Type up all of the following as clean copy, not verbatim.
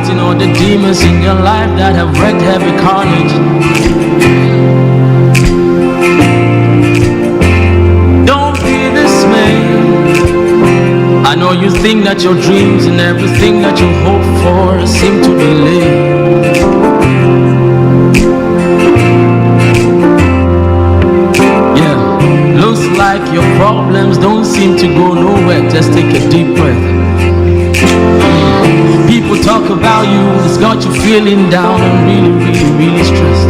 fighting all the demons in your life that have wreaked heavy carnage. Don't be dismayed. I know you think that your dreams and everything that you hope for seem to be late. Yeah, looks like your problems don't seem to go nowhere. Just take a deep breath. People talk about you, it's got you feeling down and really stressed.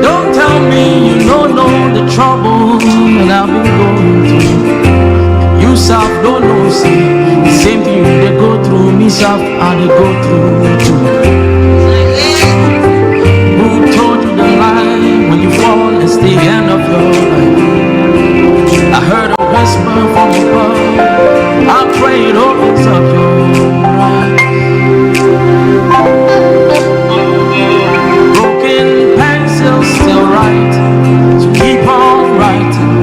Don't tell me you don't know the trouble that I've been going through. You self don't know, see, the same thing they go through, me self and they go through too. Who told you the lie? When you fall, it's the end of your life. I heard a whisper from above, I pray it opens up your eyes. Broken pencil still right, so keep on writing.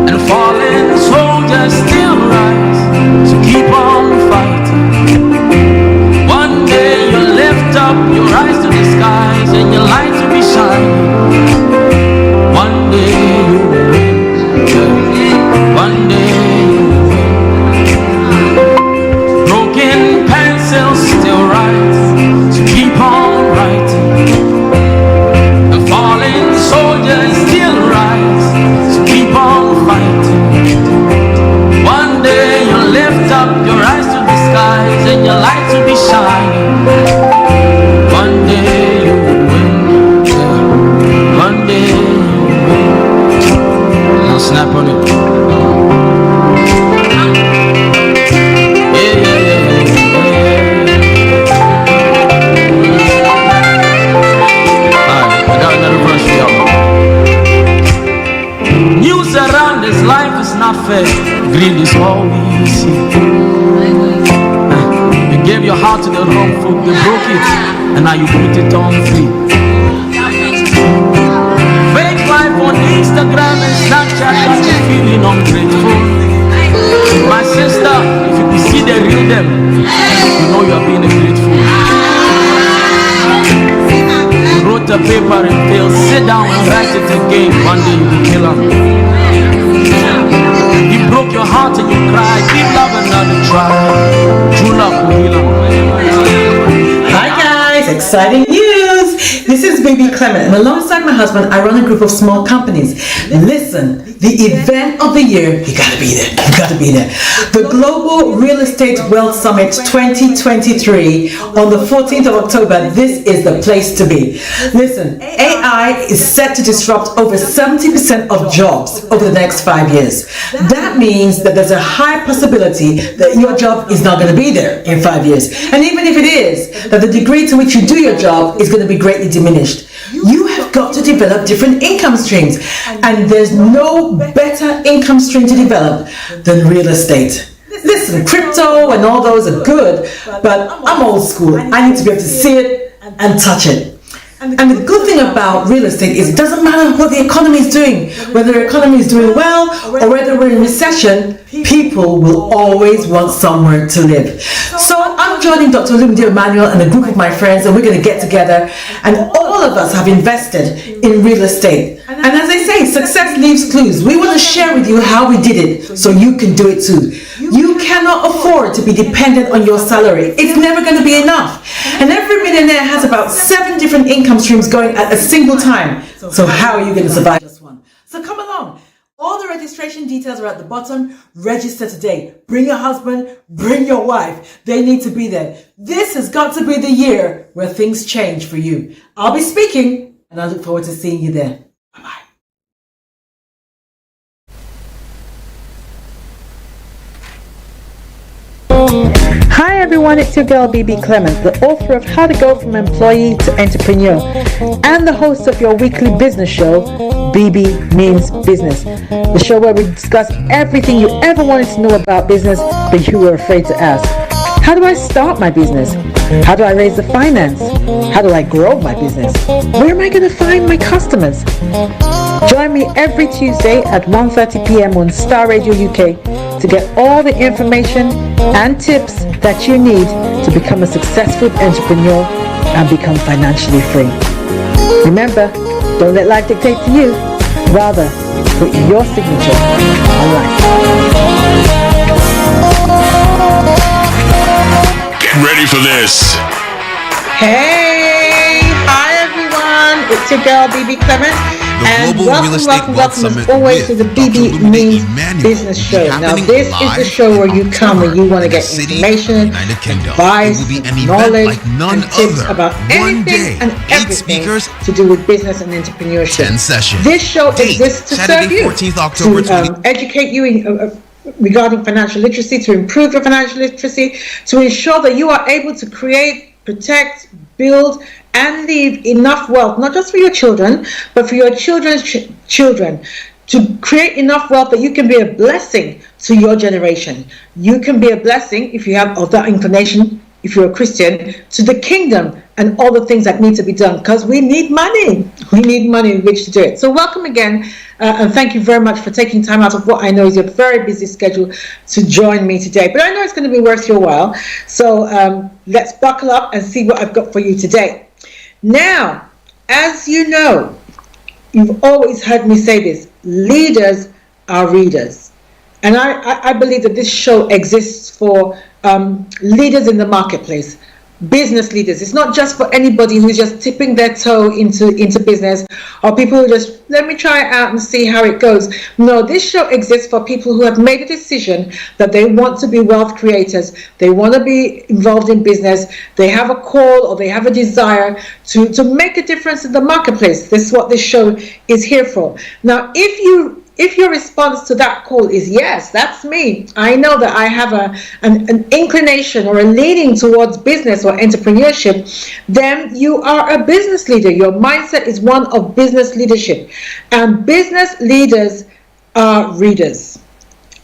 And falling soldiers still rise, so keep on fighting. One day you'll lift up your eyes to the skies and your light will be shining. One day you will win, yeah. One day you will win. Broken pencils still write, so keep on writing. And falling soldiers still rise, so keep on fighting. One day you'll lift up your eyes to the skies and your light will be shining. One day you will win, yeah. One day you will win. Now snap on it. News around this life is not fair. Greed is all we see. You gave your heart to the wrong folk, they broke it, and now you put it on free. Fake life on Instagram and Snapchat got you feeling ungrateful. My sister, if you could see the real them, you know you are being a great fool. You wrote a paper and failed. Sit down and write it again. One day you will kill them. You broke your heart and you cried. Give love another try. True love will heal them. Hi guys, exciting news! This is Bebe Clement, and alongside my husband, I run a group of small companies. Listen, the event of the year, you gotta be there. You gotta be there. The Global Real Estate Wealth Summit 2023 on the 14th of October. This is the place to be. Listen, AI is set to disrupt over 70% of jobs over the next 5 years. That means that there's a high possibility that your job is not going to be there in 5 years. And even if it is, that the degree to which you do your job is going to be greatly diminished. You have got to develop different income streams, and there's no better income stream to develop than real estate. Listen, crypto and all those are good, but I'm old school. I need to be able to see it and touch it. And the good thing about real estate is it doesn't matter what the economy is doing, whether the economy is doing well or whether we're in recession, people will always want somewhere to live. So I'm joining Dr. Olumide Emmanuel and a group of my friends, and we're going to get together, and all of us have invested in real estate. And as I say, success leaves clues. We want to share with you how we did it so you can do it too. You cannot afford to be dependent on your salary. It's never going to be enough. And every millionaire has about 7 different income streams going at a single time. So how are you going to survive this one? So come along. All the registration details are at the bottom. Register today. Bring your husband, bring your wife. They need to be there. This has got to be the year where things change for you. I'll be speaking, and I look forward to seeing you there. Bye-bye. Hi everyone, it's your girl Bebe Clement, the author of How to Go From Employee to Entrepreneur and the host of your weekly business show, Bebe Means Business, the show where we discuss everything you ever wanted to know about business but you were afraid to ask. How do I start my business? How do I raise the finance? How do I grow my business? Where am I going to find my customers? Join me every Tuesday at 1:30 p.m. on Star Radio UK to get all the information and tips that you need to become a successful entrepreneur and become financially free. Remember, don't let life dictate to you. Rather, put your signature on life. Get ready for this. Hey, hi everyone. It's your girl, Bebe Clement. And Global Real Estate Wealth welcome Summit as always to the with BB Dr. Means Emmanuel Business will be Show. Now happening this is the live show where you in come and you want to October get in the city, information, United Kingdom. advice, It will be an event knowledge, like none and tips other. about One anything day, and 8 everything speakers, to do with business and entrepreneurship. 10 sessions. This show Date, exists to Saturday, serve you, 14th October to educate you regarding financial literacy, to improve your financial literacy, to ensure that you are able to create, protect, build, and leave enough wealth, not just for your children, but for your children's children, to create enough wealth that you can be a blessing to your generation. You can be a blessing, if you have of that inclination, if you're a Christian, to the kingdom and all the things that need to be done, because we need money. We need money in which to do it. So welcome again, and thank you very much for taking time out of what I know is your very busy schedule to join me today. But I know it's going to be worth your while. So let's buckle up and see what I've got for you today. Now, as you know, you've always heard me say this: leaders are readers. And I believe that this show exists for leaders in the marketplace, business leaders. It's not just for anybody who's just tipping their toe into business, or people who just, let me try it out and see how it goes. No, this show exists for people who have made a decision that they want to be wealth creators. They want to be involved in business. They have a call or they have a desire to make a difference in the marketplace. This is what this show is here for. Now, if your response to that call is yes, that's me, I know that I have an inclination or a leaning towards business or entrepreneurship, then you are a business leader. Your mindset is one of business leadership. And business leaders are readers.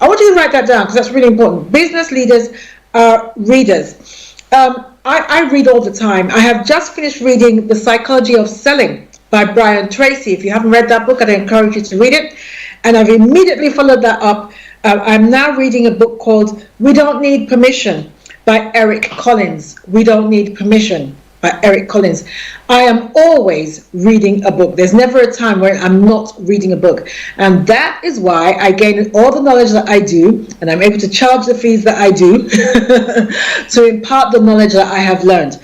I want you to write that down because that's really important. Business leaders are readers. I read all the time. I have just finished reading The Psychology of Selling by Brian Tracy. If you haven't read that book, I'd encourage you to read it. And I've immediately followed that up. I'm now reading a book called We Don't Need Permission by Eric Collins. We Don't Need Permission by Eric Collins. I am always reading a book. There's never a time where I'm not reading a book. And that is why I gain all the knowledge that I do, and I'm able to charge the fees that I do to impart the knowledge that I have learned.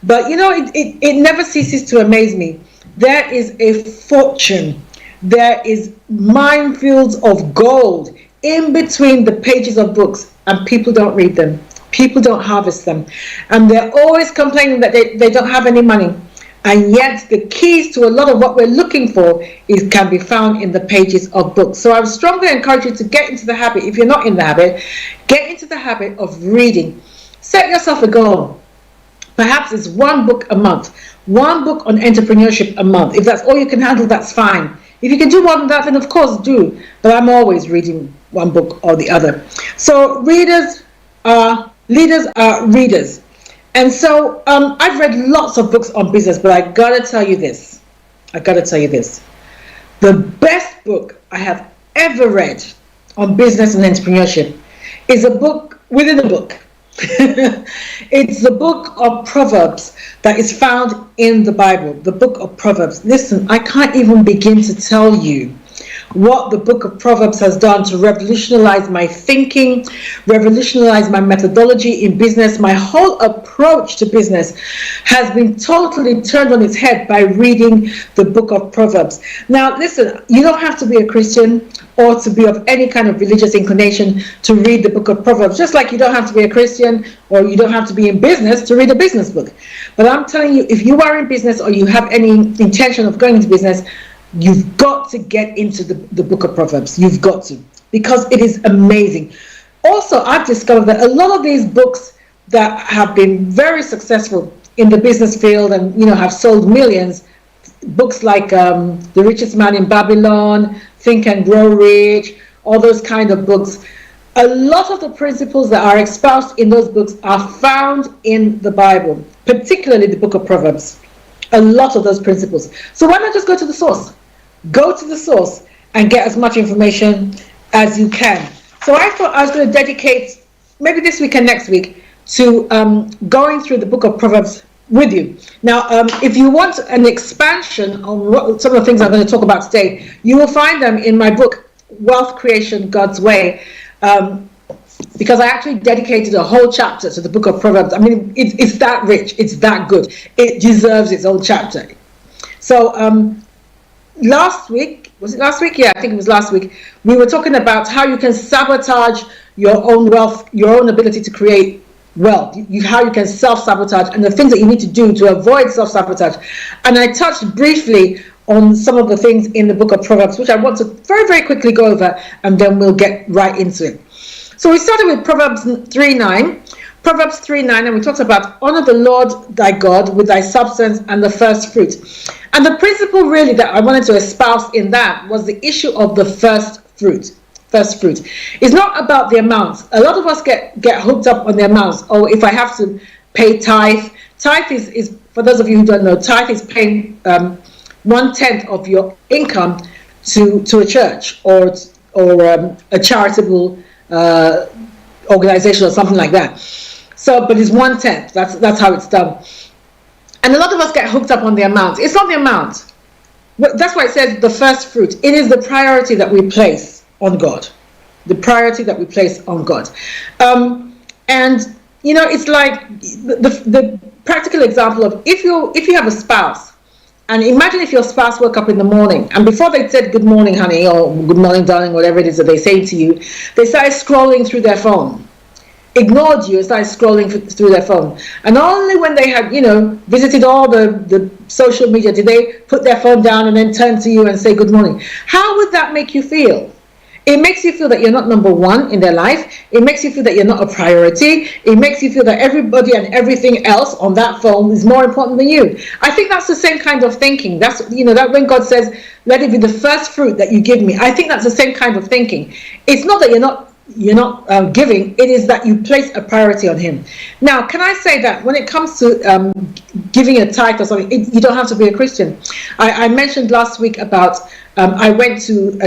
But you know, it never ceases to amaze me. There is a fortune. There is minefields of gold in between the pages of books, and people don't read them. People don't harvest them. And they're always complaining that they don't have any money. And yet the keys to a lot of what we're looking for can be found in the pages of books. So I would strongly encourage you to get into the habit. If you're not in the habit, get into the habit of reading. Set yourself a goal. Perhaps it's one book a month. One book on entrepreneurship a month. If that's all you can handle, that's fine. If you can do more than that, then of course do. But I'm always reading one book or the other. So leaders are readers. And so I've read lots of books on business, but I gotta tell you this. The best book I have ever read on business and entrepreneurship is a book within a book. It's the book of Proverbs that is found in the Bible, the book of Proverbs. Listen, I can't even begin to tell you what the book of Proverbs has done to revolutionize my thinking, revolutionize my methodology in business. My whole approach to business has been totally turned on its head by reading the book of Proverbs. Now, listen, you don't have to be a Christian or to be of any kind of religious inclination to read the book of Proverbs, just like you don't have to be a Christian or you don't have to be in business to read a business book. But I'm telling you, if you are in business or you have any intention of going into business, you've got to get into the book of Proverbs. You've got to, because it is amazing. Also, I've discovered that a lot of these books that have been very successful in the business field and, you know, have sold millions, books like The Richest Man in Babylon, Think and Grow Rich, all those kind of books, a lot of the principles that are espoused in those books are found in the Bible, particularly the book of Proverbs. A lot of those principles. So why not just go to the source? Go to the source and get as much information as you can. So I thought I was going to dedicate maybe this week and next week, to going through the book of Proverbs with you. Now, if you want an expansion on some of the things I'm going to talk about today, you will find them in my book, Wealth Creation God's Way, because I actually dedicated a whole chapter to the book of Proverbs. I mean, it's that rich, it's that good. It deserves its own chapter. So, last week, was it last week? Yeah, I think it was last week. We were talking about how you can sabotage your own wealth, your own ability to create wealth, how you can self-sabotage, and the things that you need to do to avoid self-sabotage. And I touched briefly on some of the things in the book of Proverbs, which I want to very, very quickly go over, and then we'll get right into it. So we started with Proverbs 3:9. Proverbs 3:9, and we talked about honor the Lord thy God with thy substance and the first fruit. And the principle really that I wanted to espouse in that was the issue of the first fruit. First fruit. It's not about the amounts. A lot of us get hooked up on the amounts. Oh, if I have to pay tithe. Tithe is for those of you who don't know, tithe is paying 1/10 of your income to a church or a charitable organization or something like that. So, but it's 1/10. That's how it's done. And a lot of us get hooked up on the amount. It's not the amount. That's why it says the first fruit. It is the priority that we place on God. The priority that we place on God. And you know, it's like the practical example of if you have a spouse, and imagine if your spouse woke up in the morning and before they said good morning honey or good morning darling, whatever it is that they say to you, they started scrolling through their phone, ignored you and started scrolling through their phone, and only when they had, you know, visited all the social media did they put their phone down and then turn to you and say good morning. How would that make you feel? It makes you feel that you're not number one in their life. It makes you feel that you're not a priority. It makes you feel that everybody and everything else on that phone is more important than you. I think that's the same kind of thinking. That's, you know, that when God says, let it be the first fruit that you give me. I think that's the same kind of thinking. It's not that you're not giving. It is that you place a priority on Him. Now, can I say that when it comes to giving a tithe or something, you don't have to be a Christian. I mentioned last week about I went to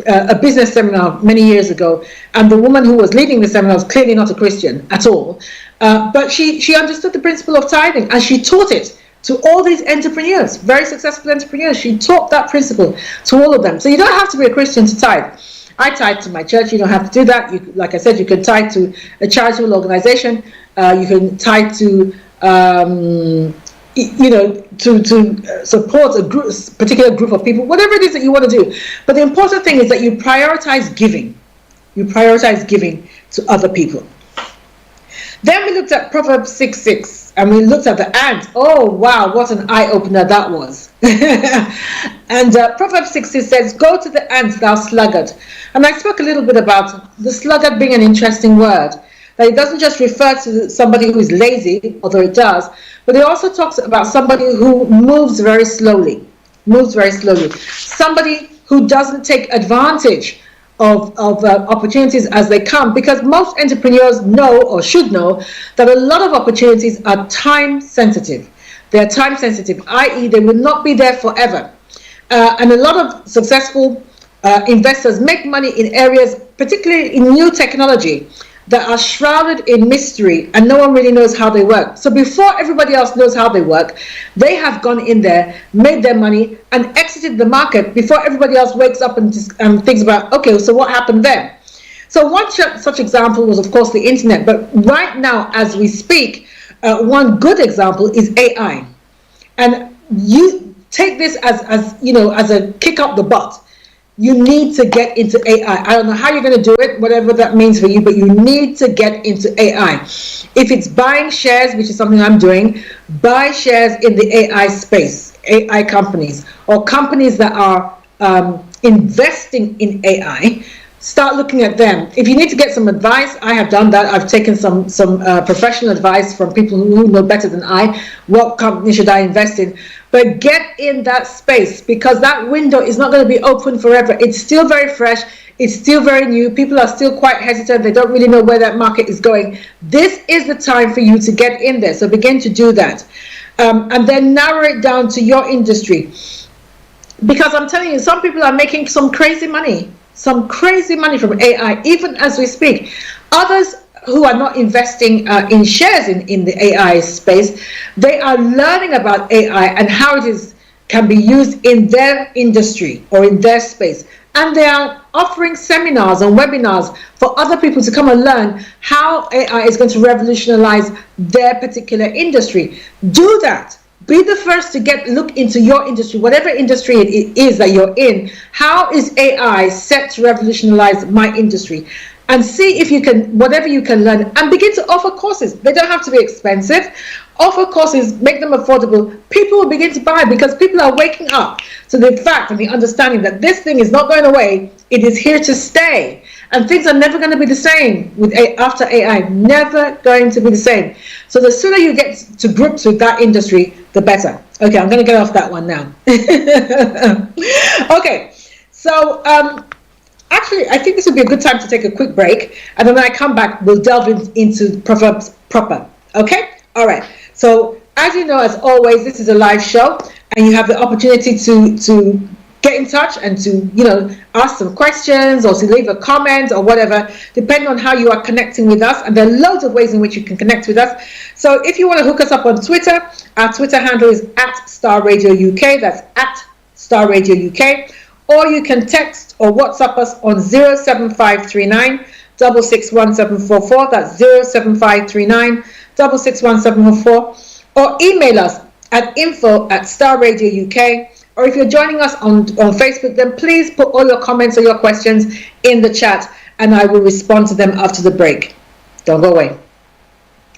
a business seminar many years ago, and the woman who was leading the seminar was clearly not a Christian at all, but she understood the principle of tithing, and she taught it to all these entrepreneurs, very successful entrepreneurs. She taught that principle to all of them. So you don't have to be a Christian to tithe. I tithe to my church. You don't have to do that. You, like I said, you can tithe to a charitable organization. You can tithe to you know, to support a particular group of people, whatever it is that you want to do. But the important thing is that you prioritize giving. You prioritize giving to other people. Then we looked at Proverbs 6:6, and we looked at the ant. Oh, wow, what an eye-opener that was. And Proverbs 6:6 says, go to the ant, thou sluggard. And I spoke a little bit about the sluggard being an interesting word. That it doesn't just refer to somebody who is lazy, although it does, but it also talks about somebody who moves very slowly. Somebody who doesn't take advantage of opportunities as they come, because most entrepreneurs know or should know that a lot of opportunities are time sensitive. They're time sensitive, i.e. they will not be there forever. And a lot of successful investors make money in areas, particularly in new technology, that are shrouded in mystery and no one really knows how they work. So before everybody else knows how they work, they have gone in there, made their money, and exited the market before everybody else wakes up and thinks about, okay, so what happened there? So one such example was, of course, the internet. But right now, as we speak, one good example is AI. And you take this as you know, as a kick up the butt. You need to get into AI. I don't know how you're going to do it, whatever that means for you, but you need to get into AI. If it's buying shares, which is something I'm doing, buy shares in the AI space, AI companies, or companies that are investing in AI. Start looking at them. If you need to get some advice, I have done that. I've taken some professional advice from people who know better than I. What company should I invest in? But get in that space, because that window is not going to be open forever. It's still very fresh. It's still very new. People are still quite hesitant. They don't really know where that market is going. This is the time for you to get in there. So begin to do that. And then narrow it down to your industry. Because I'm telling you, some people are making some crazy money from AI, even as we speak. Others who are not investing in shares in the AI space, they are learning about AI and how it can be used in their industry or in their space. And they are offering seminars and webinars for other people to come and learn how AI is going to revolutionize their particular industry. Do that. Be the first to look into your industry, whatever industry it is that you're in. How is AI set to revolutionize my industry? And see if you can, whatever you can learn, and begin to offer courses. They don't have to be expensive. Offer courses, make them affordable. People will begin to buy because people are waking up to the fact and the understanding that this thing is not going away. It is here to stay. And things are never going to be the same after AI. Never going to be the same. So the sooner you get to grips with that industry, the better. Okay, I'm going to get off that one now. Okay, so actually, I think this would be a good time to take a quick break. And then when I come back, we'll delve into Proverbs proper. Okay? All right. So as you know, as always, this is a live show. And you have the opportunity to get in touch and to, ask some questions or to leave a comment or whatever, depending on how you are connecting with us. And there are loads of ways in which you can connect with us. So if you want to hook us up on Twitter, our Twitter handle is @StarRadioUK. That's @StarRadioUK. Or you can text or WhatsApp us on 07539 661 That's 07539 661 Or email us at info@StarRadioUK. Or if you're joining us on Facebook, then please put all your comments or your questions in the chat and I will respond to them after the break. Don't go away.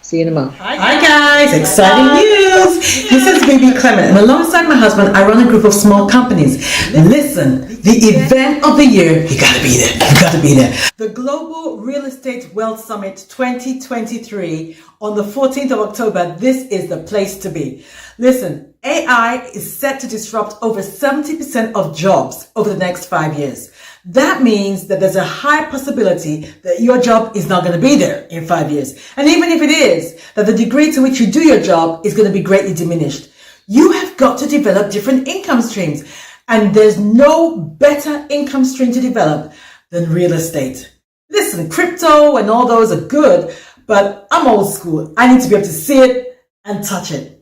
See you in a moment. Hi guys, exciting news! This is Baby Clement, and alongside my husband, I run a group of small companies. Listen, the event of the year, you gotta be there. You gotta be there. The Global Real Estate Wealth Summit 2023 on the 14th of October. This is the place to be. Listen, AI is set to disrupt over 70% of jobs over the next 5 years. That means that there's a high possibility that your job is not going to be there in 5 years. And even if it is, that the degree to which you do your job is going to be greatly diminished. You have got to develop different income streams. And there's no better income stream to develop than real estate. Listen, crypto and all those are good, but I'm old school. I need to be able to see it and touch it.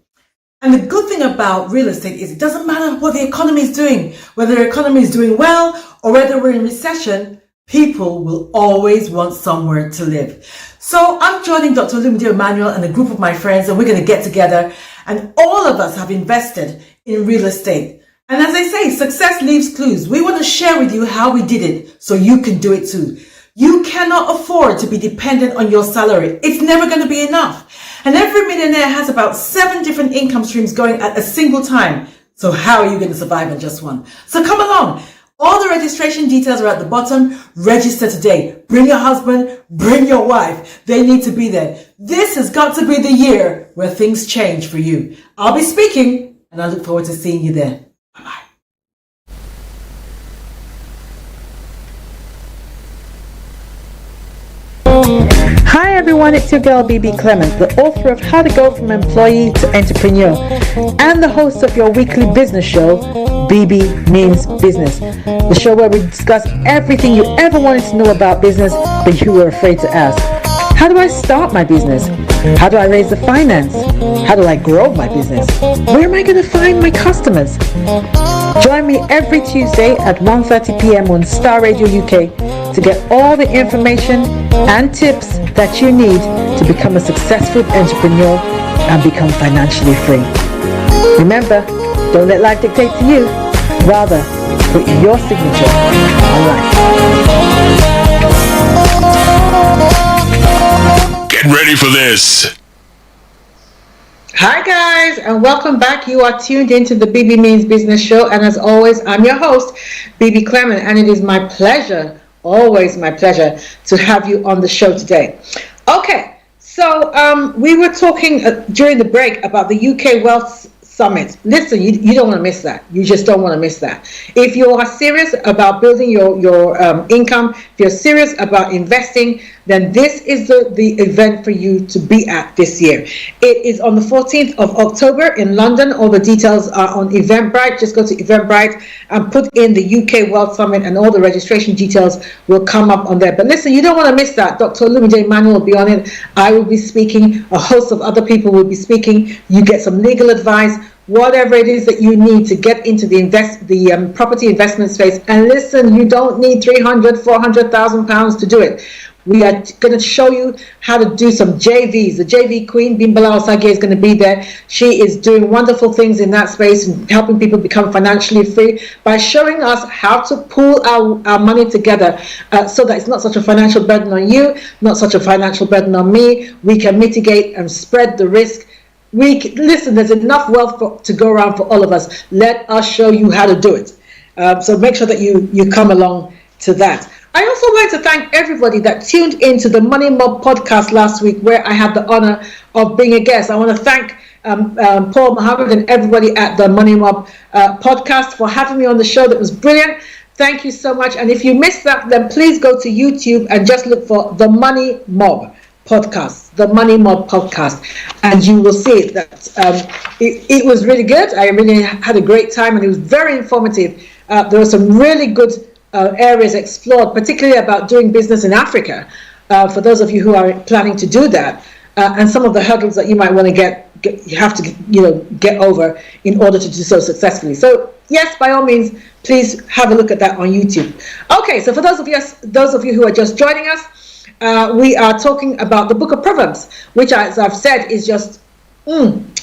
And the good thing about real estate is it doesn't matter what the economy is doing, whether the economy is doing well or whether we're in recession, people will always want somewhere to live. So I'm joining Dr. Lumide Emmanuel and a group of my friends, and we're going to get together, and all of us have invested in real estate. And as I say, success leaves clues. We want to share with you how we did it so you can do it too. You cannot afford to be dependent on your salary. It's never going to be enough. And every millionaire has about 7 different income streams going at a single time. So how are you going to survive on just one? So come along. All the registration details are at the bottom. Register today. Bring your husband, bring your wife. They need to be there. This has got to be the year where things change for you. I'll be speaking, and I look forward to seeing you there. Bye-bye. Hi everyone, it's your girl Bebe Clement, the author of How to Go from Employee to Entrepreneur and the host of your weekly business show, Bebe Means Business, the show where we discuss everything you ever wanted to know about business but you were afraid to ask. How do I start my business? How do I raise the finance? How do I grow my business? Where am I going to find my customers? Join me every Tuesday at 1:30 p.m. on Star Radio UK to get all the information and tips that you need to become a successful entrepreneur and become financially free. Remember, don't let life dictate to you. Rather, put your signature on life. Get ready for this. Hi guys, and welcome back. You are tuned into the Bebe Means Business Show, and as always, I'm your host, Bebe Clement, and it is my pleasure, always my pleasure, to have you on the show today. Okay, so we were talking during the break about the UK Wealth Summit. Listen, you don't want to miss that. You just don't want to miss that. If you are serious about building your income, if you're serious about investing, then this is the event for you to be at this year. It is on the 14th of October in London. All the details are on Eventbrite. Just go to Eventbrite and put in the UK Wealth Summit, and all the registration details will come up on there. But listen, you don't want to miss that. Dr. Olumide Manuel will be on it. I will be speaking. A host of other people will be speaking. You get some legal advice, whatever it is that you need to get into the property investment space. And listen, you don't need 300,000, 400,000 pounds to do it. We are going to show you how to do some JVs. The JV queen, Bimbala Osage, is going to be there. She is doing wonderful things in that space and helping people become financially free by showing us how to pool our money together so that it's not such a financial burden on you, not such a financial burden on me. We can mitigate and spread the risk. Listen, there's enough wealth to go around for all of us. Let us show you how to do it. So make sure that you come along to that. I also like to thank everybody that tuned into the Money Mob podcast last week, where I had the honor of being a guest. I want to thank Paul Mohammed and everybody at the Money Mob podcast for having me on the show. That was brilliant. Thank you so much. And if you missed that, then please go to YouTube and just look for the Money Mob podcast, the Money Mob podcast, and you will see that it was really good. I really had a great time, and it was very informative. There were some really good areas explored, particularly about doing business in Africa, for those of you who are planning to do that, and some of the hurdles that you might want to get over in order to do so successfully. So yes, by all means, please have a look at that on YouTube. Okay, so for those of you who are just joining us, we are talking about the book of Proverbs, which, as I've said, is just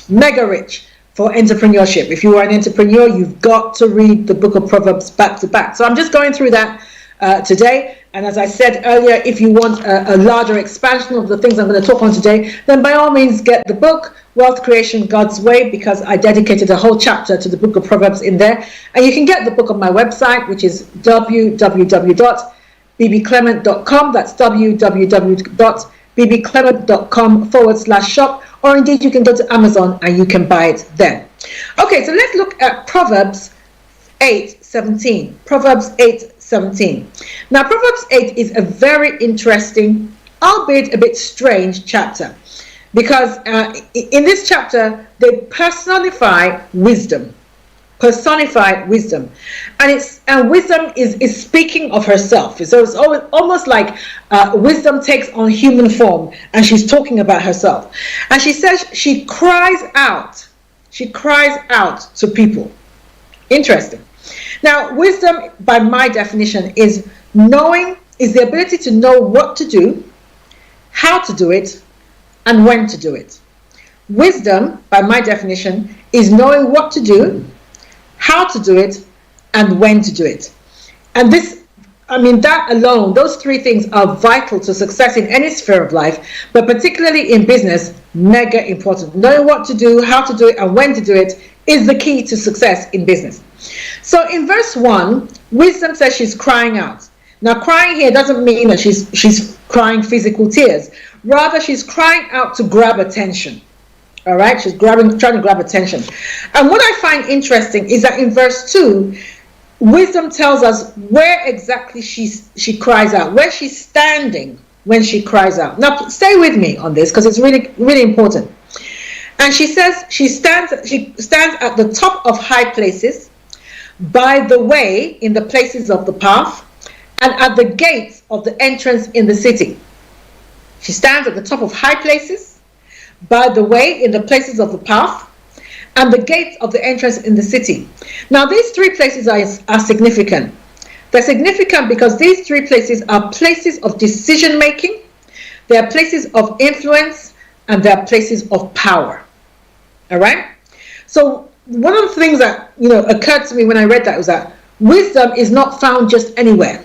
mega rich for entrepreneurship. If you are an entrepreneur, you've got to read the book of Proverbs back to back. So I'm just going through that today. And as I said earlier, if you want a larger expansion of the things I'm going to talk on today, then by all means get the book, Wealth Creation God's Way, because I dedicated a whole chapter to the book of Proverbs in there. And you can get the book on my website, which is www.bbclement.com. That's www.bbclement.com/shop. Or indeed, you can go to Amazon and you can buy it there. Okay, so let's look at Proverbs 8:17. Proverbs 8:17. Now, Proverbs 8 is a very interesting, albeit a bit strange chapter, because in this chapter, they personify wisdom. Personified wisdom, and wisdom is speaking of herself. So it's almost like wisdom takes on human form, and she's talking about herself. And she says she cries out to people. Interesting. Now, wisdom, by my definition, is the ability to know what to do, how to do it, and when to do it. Wisdom, by my definition, is knowing what to do, how to do it, and when to do it. And that alone, those three things are vital to success in any sphere of life, but particularly in business, mega important. Knowing what to do, how to do it, and when to do it is the key to success in business. So in verse 1, wisdom says she's crying out. Now, crying here doesn't mean that she's crying physical tears. Rather, she's crying out to grab attention. All right, she's trying to grab attention. And what I find interesting is that in verse 2, wisdom tells us where exactly she cries out, where she's standing when she cries out. Now, stay with me on this because it's really, really important. And she says she stands at the top of high places, by the way, in the places of the path, and at the gates of the entrance in the city. She stands at the top of high places, by the way, in the places of the path, and the gates of the entrance in the city. Now, these three places are significant. They're significant because these three places are places of decision making, they are places of influence, and they are places of power. All right? So one of the things that occurred to me when I read that was that wisdom is not found just anywhere.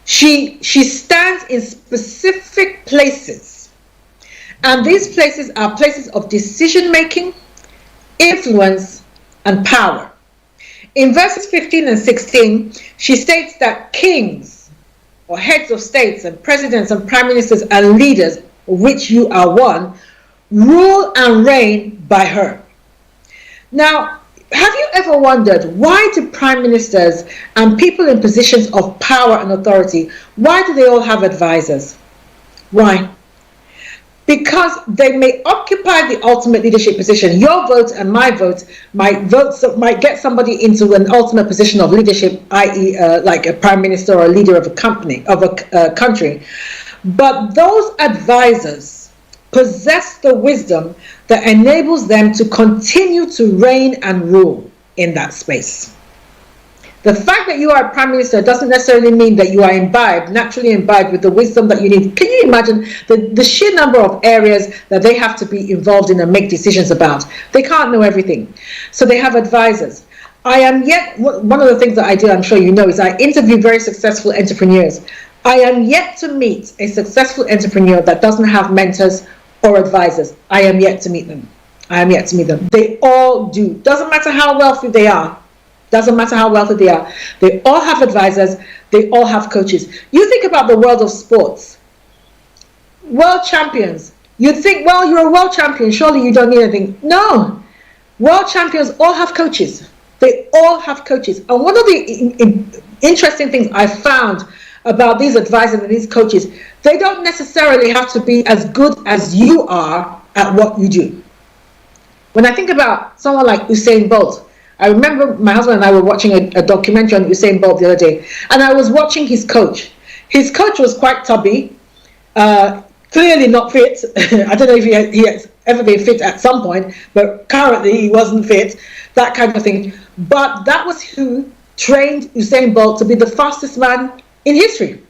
She stands in specific places. And these places are places of decision making, influence, and power. In verses 15 and 16, she states that kings, or heads of states, and presidents, and prime ministers, and leaders, of which you are one, rule and reign by her. Now, have you ever wondered, why do prime ministers and people in positions of power and authority, why do they all have advisors? Why? Because they may occupy the ultimate leadership position. Your vote and my vote might get somebody into an ultimate position of leadership, i.e., like a prime minister or a leader of a country. But those advisors possess the wisdom that enables them to continue to reign and rule in that space. The fact that you are a prime minister doesn't necessarily mean that you are naturally imbibed with the wisdom that you need. Can you imagine the sheer number of areas that they have to be involved in and make decisions about? They can't know everything. So they have advisors. One of the things that I do, I'm sure you know, is I interview very successful entrepreneurs. I am yet to meet a successful entrepreneur that doesn't have mentors or advisors. I am yet to meet them. They all do. Doesn't matter how wealthy they are. They all have advisors. They all have coaches. You think about the world of sports. World champions. You'd think, well, you're a world champion. Surely you don't need anything. No. World champions all have coaches. They all have coaches. And one of the interesting things I found about these advisors and these coaches, they don't necessarily have to be as good as you are at what you do. When I think about someone like Usain Bolt, I remember my husband and I were watching a documentary on Usain Bolt the other day, and I was watching his coach. His coach was quite tubby, clearly not fit. I don't know if he has ever been fit at some point, but currently he wasn't fit, that kind of thing. But that was who trained Usain Bolt to be the fastest man in history.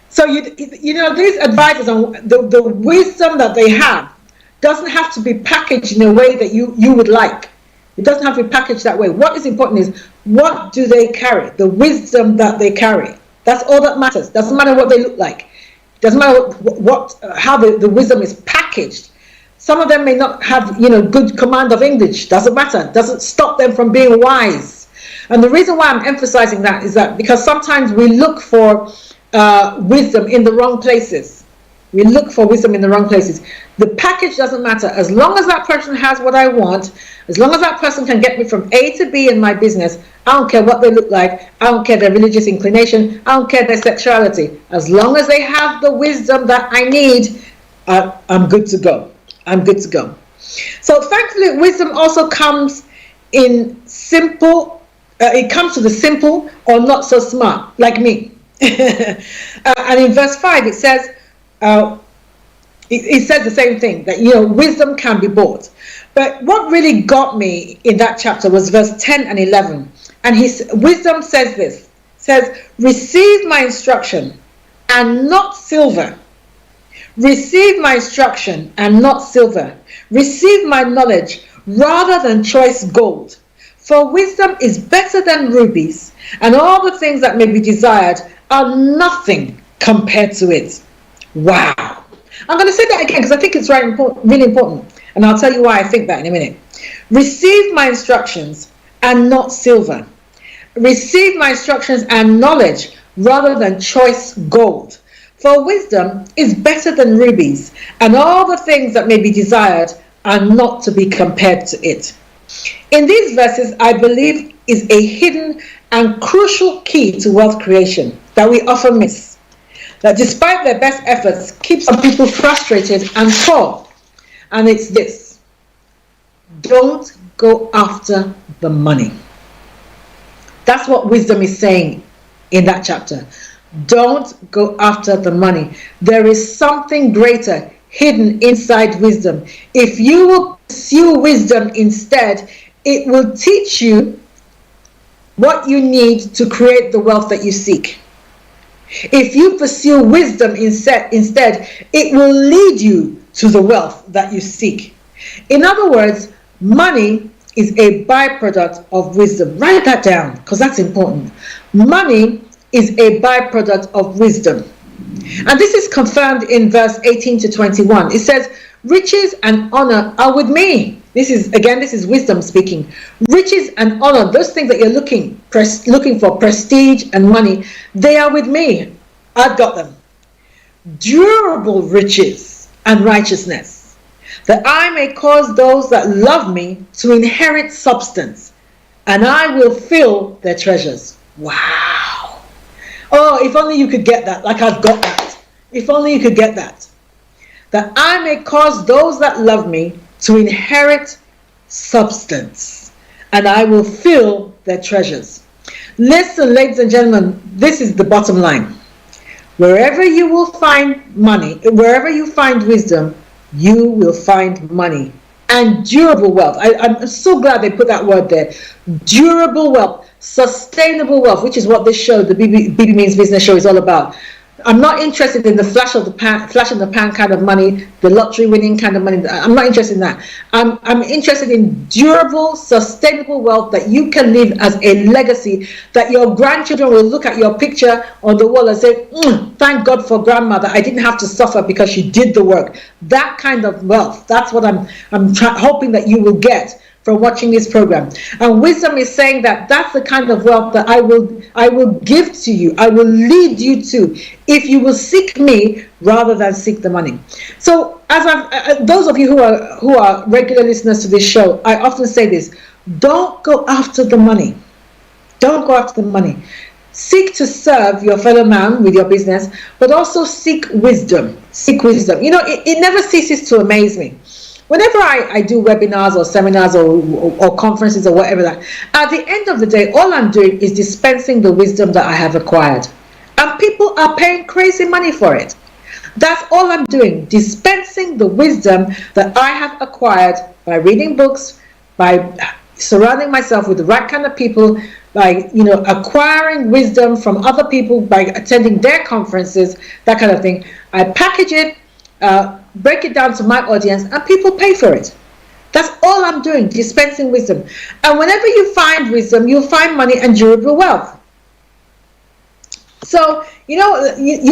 So you know, these advisors, and the wisdom that they have doesn't have to be packaged in a way that you would like. It doesn't have to be packaged that way. What is important is, what do they carry? The wisdom that they carry. That's all that matters. Doesn't matter what they look like. Doesn't matter how the wisdom is packaged. Some of them may not have, good command of English. Doesn't matter. Doesn't stop them from being wise. And the reason why I'm emphasizing that is that because sometimes we look for wisdom in the wrong places. The package doesn't matter. As long as that person has what I want, as long as that person can get me from A to B in my business, I don't care what they look like, I don't care their religious inclination, I don't care their sexuality. As long as they have the wisdom that I need, I'm good to go. So thankfully, wisdom also comes in simple, it comes to the simple or not so smart, like me. And in verse 5 it says, it says the same thing, that wisdom can be bought. But what really got me in that chapter was verse 10 and 11. And wisdom says this, receive my instruction and not silver. Receive my instruction and not silver. Receive my knowledge rather than choice gold. For wisdom is better than rubies, and all the things that may be desired are nothing compared to it. Wow. I'm going to say that again because I think it's really important. And I'll tell you why I think that in a minute. Receive my instructions and not silver. Receive my instructions and knowledge rather than choice gold. For wisdom is better than rubies, and all the things that may be desired are not to be compared to it. In these verses, I believe, is a hidden and crucial key to wealth creation that we often miss. That despite their best efforts, keeps some people frustrated and poor. And it's this: don't go after the money. That's what wisdom is saying in that chapter. Don't go after the money. There is something greater hidden inside wisdom. If you will pursue wisdom instead, it will teach you what you need to create the wealth that you seek. If you pursue wisdom instead, it will lead you to the wealth that you seek. In other words, money is a byproduct of wisdom. Write that down because that's important. Money is a byproduct of wisdom. And this is confirmed in verse 18 to 21. It says, riches and honor are with me. This is wisdom speaking. Riches and honor, those things that you're looking for, prestige and money, they are with me. I've got them. Durable riches and righteousness. that I may cause those that love me to inherit substance, and I will fill their treasures. Wow. Oh, if only you could get that, like I've got that. If only you could get that. That I may cause those that love me to inherit substance, and I will fill their treasures. Listen, ladies and gentlemen, this is the bottom line. Wherever you will find money, wherever you find wisdom, you will find money and durable wealth. I'm so glad they put that word there. Durable wealth, sustainable wealth, which is what this show, the BB Means Business show, is all about. I'm not interested in the flash in the pan kind of money, the lottery winning kind of money. I'm not interested in that. I'm interested in durable, sustainable wealth that you can leave as a legacy, that your grandchildren will look at your picture on the wall and say, thank God for grandmother. I didn't have to suffer because she did the work. That kind of wealth. That's what I'm hoping that you will get from watching this program. And wisdom is saying that that's the kind of wealth that I will give to you. I will lead you to, if you will seek me rather than seek the money. So, as those of you who are regular listeners to this show, I often say this: don't go after the money. Don't go after the money. Seek to serve your fellow man with your business, but also seek wisdom. Seek wisdom. You know, it never ceases to amaze me. Whenever I do webinars or seminars or conferences or whatever that, at the end of the day, all I'm doing is dispensing the wisdom that I have acquired. And people are paying crazy money for it. That's all I'm doing, dispensing the wisdom that I have acquired by reading books, by surrounding myself with the right kind of people, by acquiring wisdom from other people, by attending their conferences, that kind of thing. I package it, break it down to my audience, and people pay for it. That's all I'm doing, dispensing wisdom. And whenever you find wisdom, you'll find money and durable wealth. So, you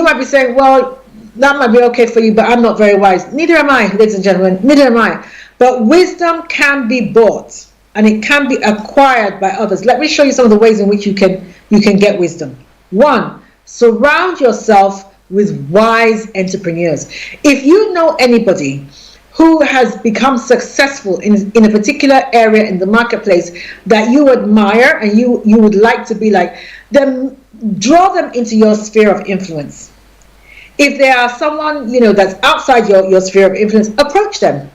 might be saying, well, that might be okay for you, but I'm not very wise. Neither am I, ladies and gentlemen, neither am I. But wisdom can be bought, and it can be acquired by others. Let me show you some of the ways in which you can get wisdom. 1, surround yourself with wise entrepreneurs. If you know anybody who has become successful in a particular area in the marketplace that you admire and you would like to be like, then draw them into your sphere of influence. If there are someone that's outside your sphere of influence, approach them.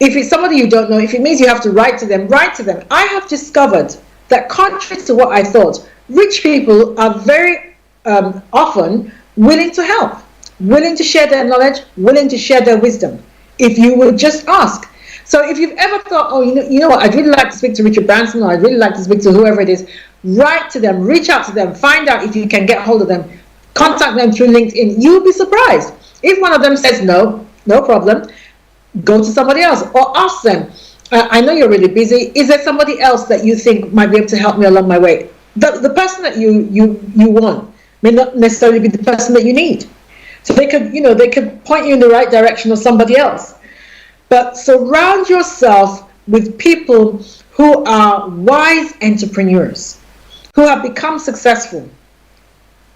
If it's somebody you don't know, if it means you have to write to them, write to them. I have discovered that, contrary to what I thought, rich people are very often willing to help, willing to share their knowledge, willing to share their wisdom, if you would just ask. So if you've ever thought, oh, you know what, I'd really like to speak to Richard Branson, or I'd really like to speak to whoever it is, write to them, reach out to them, find out if you can get hold of them, contact them through LinkedIn. You'll be surprised. If one of them says no problem, go to somebody else or ask them, I know you're really busy, is there somebody else that you think might be able to help me along my way? The person that you want may not necessarily be the person that you need. So they could point you in the right direction of somebody else. But surround yourself with people who are wise entrepreneurs, who have become successful.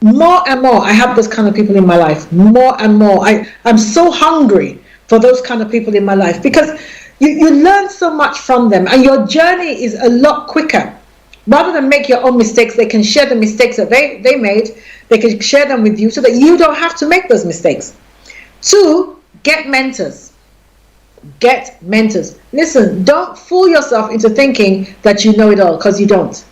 More and more, I have those kind of people in my life. More and more. I'm so hungry for those kind of people in my life, because you learn so much from them, and your journey is a lot quicker. Rather than make your own mistakes, they can share the mistakes that they made. They can share them with you so that you don't have to make those mistakes. 2, get mentors. Get mentors. Listen, don't fool yourself into thinking that you know it all, because you don't.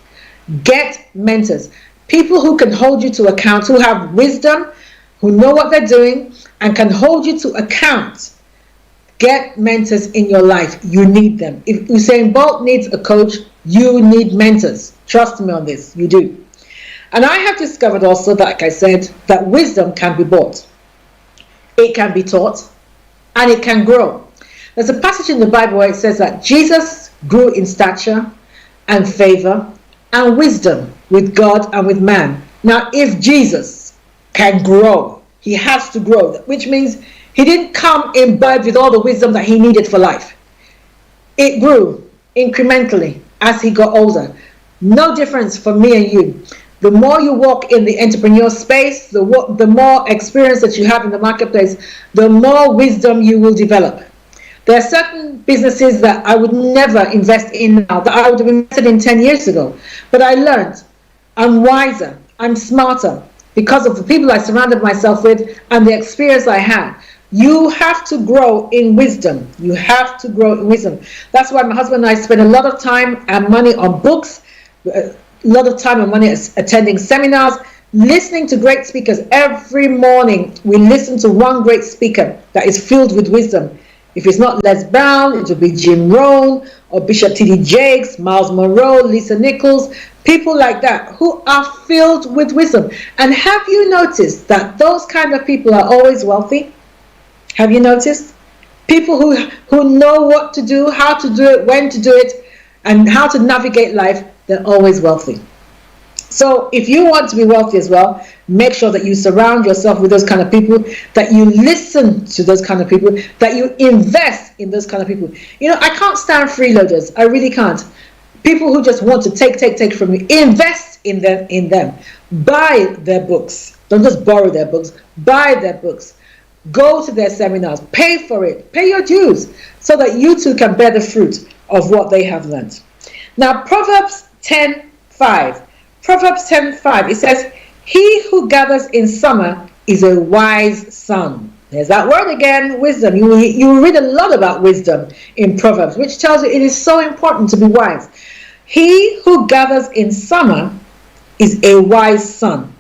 Get mentors. People who can hold you to account, who have wisdom, who know what they're doing, and can hold you to account. Get mentors in your life. You need them. If Usain Bolt needs a coach, you need mentors. Trust me on this. You do. And I have discovered also that, like I said, that wisdom can be bought. It can be taught, and it can grow. There's a passage in the Bible where it says that Jesus grew in stature and favor and wisdom with God and with man. Now, if Jesus can grow, he has to grow, which means he didn't come in birth with all the wisdom that he needed for life. It grew incrementally as he got older. No difference for me and you. The more you walk in the entrepreneur space, the more experience that you have in the marketplace, the more wisdom you will develop. There are certain businesses that I would never invest in now, that I would have invested in 10 years ago. But I learned I'm wiser, I'm smarter because of the people I surrounded myself with and the experience I had. You have to grow in wisdom. You have to grow in wisdom. That's why my husband and I spend a lot of time and money on books, a lot of time and money attending seminars, listening to great speakers. Every morning we listen to one great speaker that is filled with wisdom. If it's not Les Brown, it will be Jim Rohn or Bishop T.D. Jakes, Miles Monroe, Lisa Nichols, people like that who are filled with wisdom. And have you noticed that those kind of people are always wealthy? Have you noticed? People who know what to do, how to do it, when to do it, and how to navigate life, they're always wealthy. So if you want to be wealthy as well, make sure that you surround yourself with those kind of people, that you listen to those kind of people, that you invest in those kind of people. You know, I can't stand freeloaders. I really can't. People who just want to take from you. Invest in them. Buy their books. Don't just borrow their books. Buy their books. Go to their seminars. Pay for it. Pay your dues so that you too can bear the fruit of what they have learned. Now, Proverbs 10:5. Proverbs 10:5, it says, he who gathers in summer is a wise son. There's that word again, wisdom. You will read a lot about wisdom in Proverbs, which tells you it is so important to be wise. He who gathers in summer is a wise son.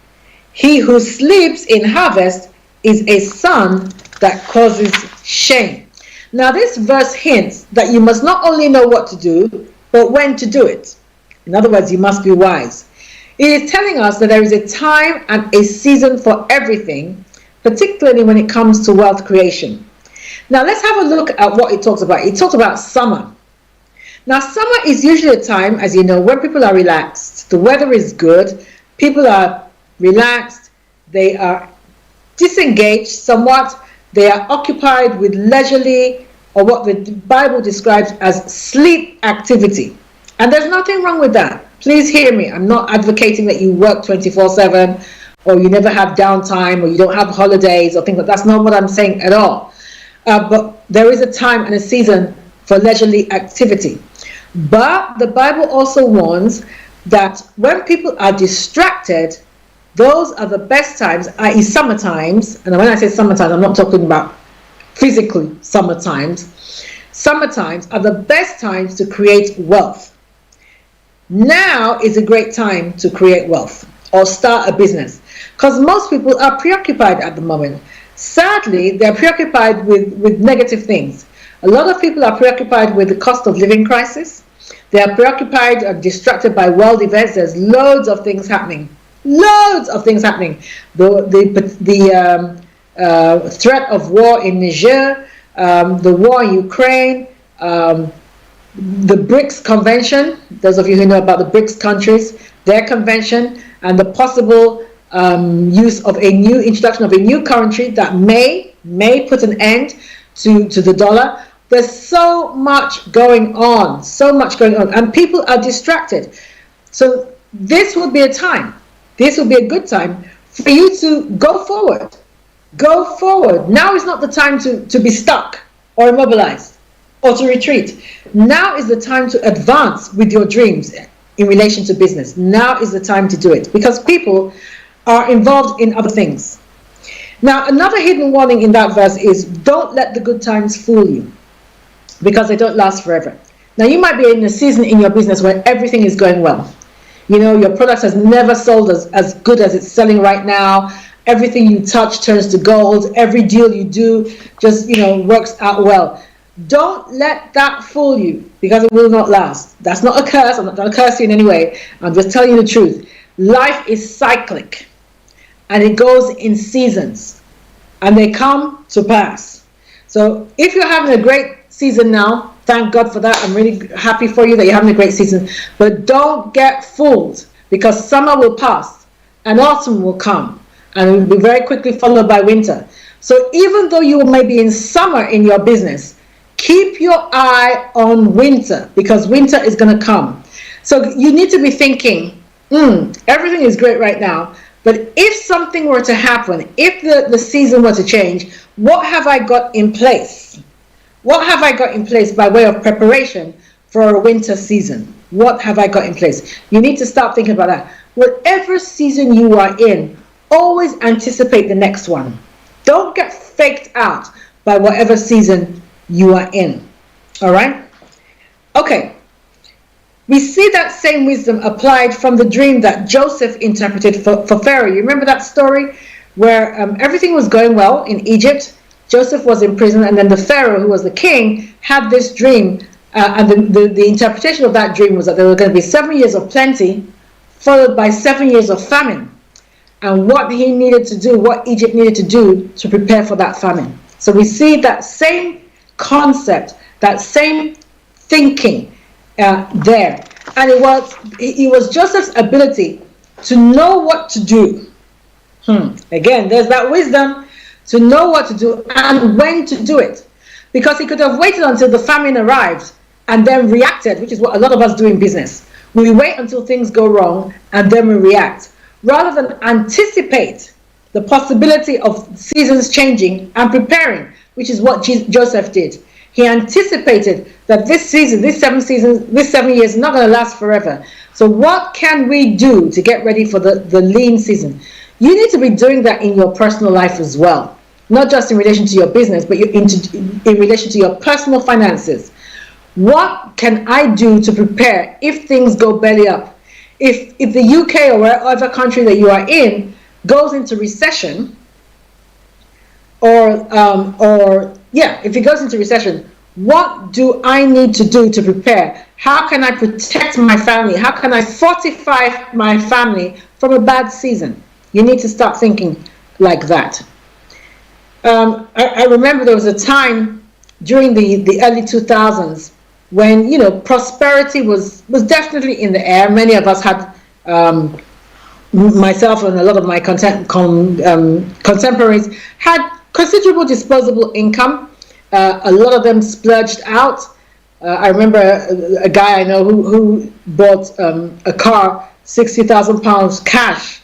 He who sleeps in harvest is a son that causes shame. Now this verse hints that you must not only know what to do, but when to do it. In other words, you must be wise. It is telling us that there is a time and a season for everything, particularly when it comes to wealth creation. Now let's have a look at what it talks about. It talks about summer. Now summer is usually a time, as you know, when people are relaxed. The weather is good. People are relaxed. They are disengaged somewhat. They are occupied with leisurely, or what the Bible describes as sleep activity. And there's nothing wrong with that. Please hear me. I'm not advocating that you work 24/7 or you never have downtime or you don't have holidays or things like that. That's not what I'm saying at all. But there is a time and a season for leisurely activity. But the Bible also warns that when people are distracted, those are the best times, i.e. summer times. And when I say summertime, I'm not talking about physically summer times. Summer times are the best times to create wealth. Now is a great time to create wealth or start a business, because most people are preoccupied at the moment. Sadly, they're preoccupied with negative things. A lot of people are preoccupied with the cost of living crisis. They are preoccupied and distracted by world events. There's loads of things happening. Loads of things happening. The threat of war in Niger, the war in Ukraine, the BRICS convention, those of you who know about the BRICS countries, their convention, and the possible introduction of a new currency that may put an end to the dollar. There's so much going on, and people are distracted. So this would be a time, this would be a good time for you to go forward. Go forward. Now is not the time to be stuck or immobilized or to retreat. Now is the time to advance with your dreams in relation to business. Now is the time to do it, because people are involved in other things. Now, another hidden warning in that verse is don't let the good times fool you, because they don't last forever. Now, you might be in a season in your business where everything is going well. You know, your product has never sold as good as it's selling right now. Everything you touch turns to gold. Every deal you do just, works out well. Don't let that fool you, because it will not last. That's not a curse. I'm not going to curse you in any way. I'm just telling you the truth. Life is cyclic, and it goes in seasons, and they come to pass. So if you're having a great season now, thank God for that. I'm really happy for you that you're having a great season. But don't get fooled, because summer will pass and autumn will come, and it will be very quickly followed by winter. So even though you may be in summer in your business, keep your eye on winter, because winter is going to come. So you need to be thinking, everything is great right now, but if something were to happen, if the season were to change, what have I got in place? What have I got in place by way of preparation for a winter season? What have I got in place? You need to start thinking about that. Whatever season you are in, always anticipate the next one. Don't get faked out by whatever season you are in. All right? Okay. We see that same wisdom applied from the dream that Joseph interpreted for Pharaoh. You remember that story where everything was going well in Egypt? Joseph was in prison, and then the Pharaoh, who was the king, had this dream, and the interpretation of that dream was that there were going to be 7 years of plenty, followed by 7 years of famine. And what he needed to do, what Egypt needed to do to prepare for that famine. So we see that same concept, that same thinking there. And it was Joseph's ability to know what to do. Again, there's that wisdom to know what to do and when to do it. Because he could have waited until the famine arrived and then reacted, which is what a lot of us do in business. We wait until things go wrong and then we react, rather than anticipate the possibility of seasons changing and preparing, which is what Joseph did. He anticipated that this season, this 7 years is not going to last forever. So what can we do to get ready for the lean season? You need to be doing that in your personal life as well. Not just in relation to your business, but in relation to your personal finances. What can I do to prepare if things go belly up? If the UK or whatever country that you are in goes into recession, if it goes into recession, what do I need to do to prepare? How can I protect my family? How can I fortify my family from a bad season? You need to start thinking like that. I remember there was a time during the early 2000s when, prosperity was definitely in the air. Many of us had, myself and a lot of my contemporaries had considerable disposable income. A lot of them splurged out. I remember a guy I know who bought a car, £60,000 cash.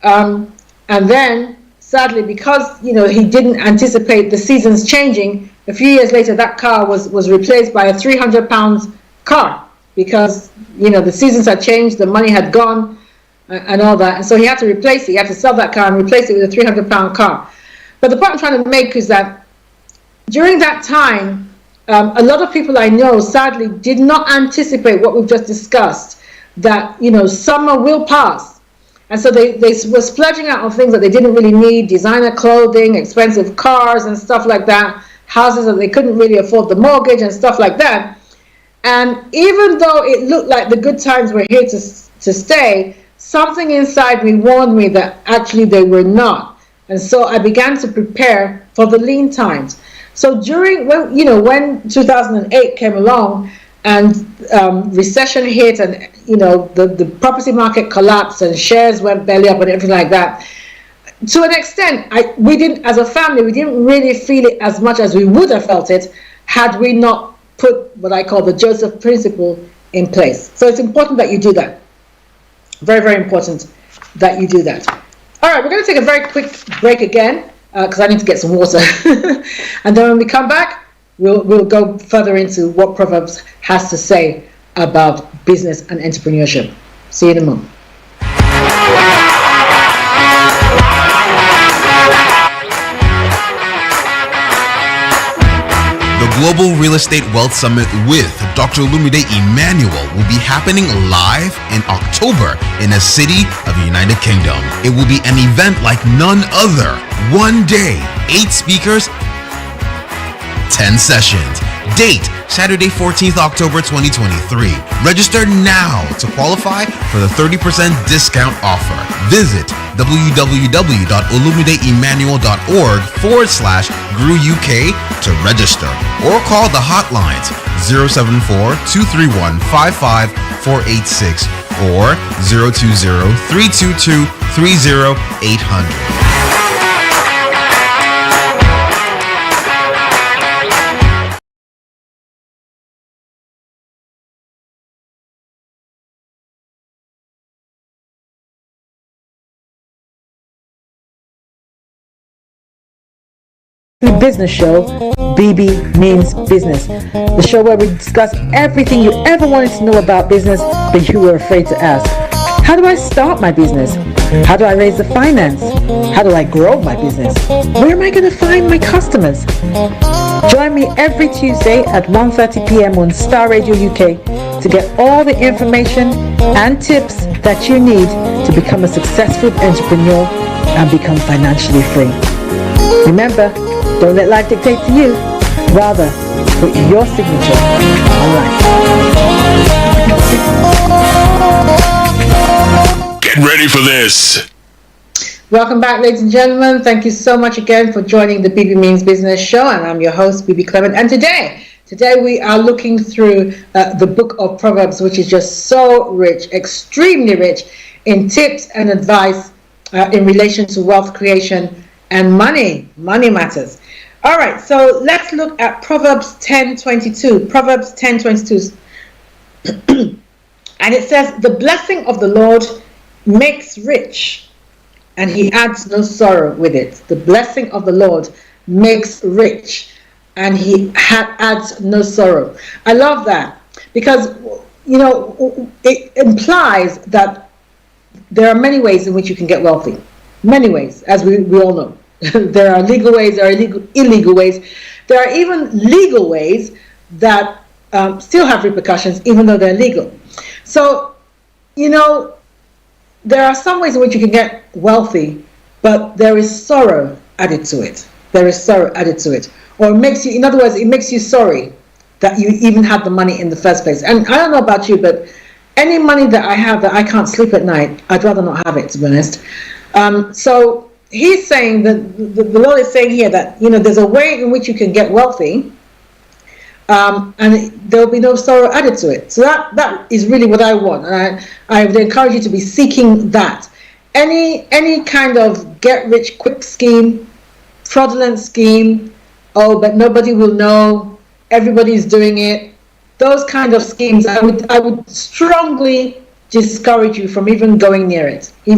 And then, sadly, because he didn't anticipate the seasons changing, a few years later that car was replaced by a £300 car because the seasons had changed, the money had gone, and all that, and so he had to replace it. He had to sell that car and replace it with a £300 car. But the point I'm trying to make is that during that time, a lot of people I know sadly did not anticipate what we've just discussed, that summer will pass. And so they were splurging out on things that they didn't really need, designer clothing, expensive cars and stuff like that, houses that they couldn't really afford the mortgage and stuff like that. And even though it looked like the good times were here to stay, something inside me warned me that actually they were not. And so I began to prepare for the lean times. So when 2008 came along and recession hit and the property market collapsed and shares went belly up and everything like that, to an extent we didn't, as a family, we didn't really feel it as much as we would have felt it had we not put what I call the Joseph principle in place. So it's important that you do that. Very, very important that you do that. All right, we're going to take a very quick break again because I need to get some water. And then when we come back, we'll go further into what Proverbs has to say about business and entrepreneurship. See you in a moment. The Global Real Estate Wealth Summit with Dr. Olumide Emmanuel will be happening live in October in a city of the United Kingdom. It will be an event like none other. 1 day, 8 speakers, 10 sessions. Date, Saturday 14th October 2023. Register now to qualify for the 30% discount offer. Visit www.olumideemmanuel.org/GrewUK to register or call the hotlines 074-231-55486 or 020-322-30800. Business show, BB Means Business, the show where we discuss everything you ever wanted to know about business but you were afraid to ask. How do I start my business? How do I raise the finance? How do I grow my business? Where am I going to find my customers? Join me every Tuesday at 1:30 p.m. on Star Radio UK to get all the information and tips that you need to become a successful entrepreneur and become financially free. Remember, don't let life dictate to you. Rather, put your signature on life. Get ready for this. Welcome back, ladies and gentlemen. Thank you so much again for joining the BB Means Business Show, and I'm your host, Bebe Clement. And today we are looking through the book of Proverbs, which is just so rich, extremely rich in tips and advice in relation to wealth creation and money matters. All right, so let's look at Proverbs 10:22. Proverbs 10:22, and it says, "The blessing of the Lord makes rich, and he adds no sorrow with it." The blessing of the Lord makes rich, and he adds no sorrow. I love that because, you know, it implies that there are many ways in which you can get wealthy. Many ways, as we all know. There are legal ways, there are illegal ways. There are even legal ways that still have repercussions, even though they're legal. So, you know, there are some ways in which you can get wealthy, but there is sorrow added to it. There is sorrow added to it. Or it makes you, in other words, it makes you sorry that you even had the money in the first place. And I don't know about you, but any money that I have that I can't sleep at night, I'd rather not have it, to be honest. So he's saying that the Lord is saying here that, you know, there's a way in which you can get wealthy, and there will be no sorrow added to it. So that is really what I want. And I would encourage you to be seeking that. Any kind of get rich quick scheme, fraudulent scheme, oh, but nobody will know, everybody's doing it, those kind of schemes, I would strongly discourage you from even going near it. You